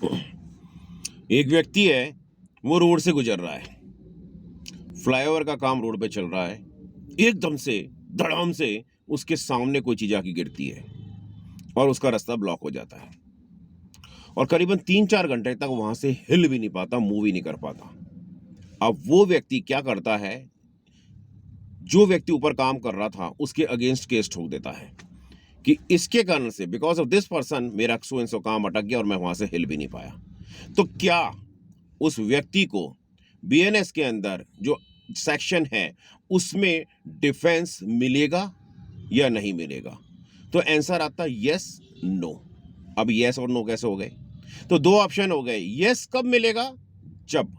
एक व्यक्ति है, वो रोड से गुजर रहा है, फ्लाईओवर का काम रोड पे चल रहा है। एकदम से धड़ाम से उसके सामने कोई चीज आके गिरती है और उसका रास्ता ब्लॉक हो जाता है और करीबन 3-4 घंटे तक वहां से हिल भी नहीं पाता, मूव भी नहीं कर पाता। अब वो व्यक्ति क्या करता है, जो व्यक्ति ऊपर काम कर रहा था उसके अगेंस्ट केस ठोक देता है कि इसके कारण से, बिकॉज ऑफ दिस पर्सन, मेरा सो एंड सो काम अटक गया और मैं वहां से हिल भी नहीं पाया। तो क्या उस व्यक्ति को बीएनएस के अंदर जो सेक्शन है उसमें डिफेंस मिलेगा या नहीं मिलेगा? तो आंसर आता है यस, नो। अब यस और नो कैसे हो गए? तो दो ऑप्शन हो गए। यस कब मिलेगा? जब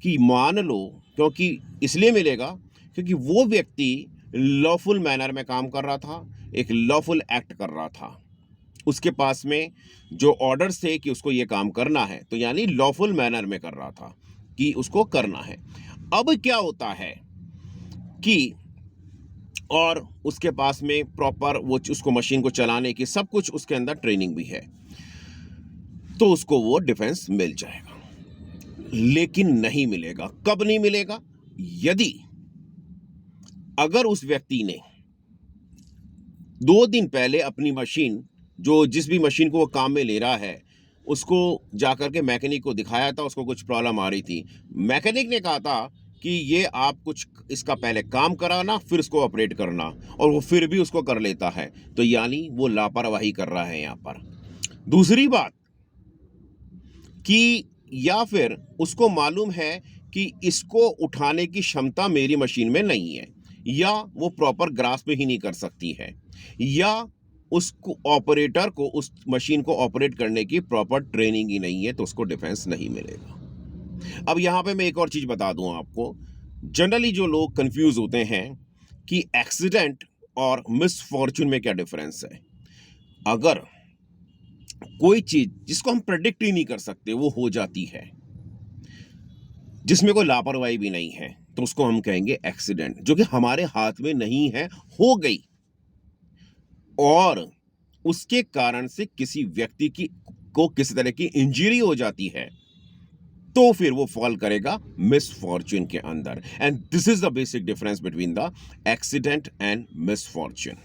कि मान लो, क्योंकि इसलिए मिलेगा क्योंकि वो व्यक्ति लॉफुल मैनर में काम कर रहा था, एक लॉफुल एक्ट कर रहा था, उसके पास में जो ऑर्डर्स थे कि उसको ये काम करना है, तो यानी लॉफुल मैनर में कर रहा था कि उसको करना है। अब क्या होता है कि और उसके पास में प्रॉपर वो उसको मशीन को चलाने की सब कुछ उसके अंदर ट्रेनिंग भी है, तो उसको वो डिफेंस मिल जाएगा। लेकिन नहीं मिलेगा। कब नहीं मिलेगा? यदि अगर उस व्यक्ति ने 2 दिन पहले अपनी मशीन, जो जिस भी मशीन को वो काम में ले रहा है, उसको जाकर के मैकेनिक को दिखाया था, उसको कुछ प्रॉब्लम आ रही थी। मैकेनिक ने कहा था कि ये आप कुछ इसका पहले काम कराना फिर इसको ऑपरेट करना, और वो फिर भी उसको कर लेता है, तो यानी वो लापरवाही कर रहा है यहाँ पर। दूसरी बात कि या फिर उसको मालूम है कि इसको उठाने की क्षमता मेरी मशीन में नहीं है, या वो प्रॉपर ग्रास्प ही नहीं कर सकती है, या उसको ऑपरेटर को उस मशीन को ऑपरेट करने की प्रॉपर ट्रेनिंग ही नहीं है, तो उसको डिफेंस नहीं मिलेगा। अब यहां पे मैं एक और चीज बता दूं आपको। जनरली जो लोग कंफ्यूज होते हैं कि एक्सीडेंट और मिसफॉर्चून में क्या डिफरेंस है। अगर कोई चीज जिसको हम प्रेडिक्ट ही नहीं कर सकते वो हो जाती है, जिसमें कोई लापरवाही भी नहीं है, तो उसको हम कहेंगे एक्सीडेंट, जो कि हमारे हाथ में नहीं है, हो गई, और उसके कारण से किसी व्यक्ति की को किसी तरह की इंजरी हो जाती है, तो फिर वो फॉल करेगा मिसफॉर्चून के अंदर। And this is the basic difference between the accident and misfortune.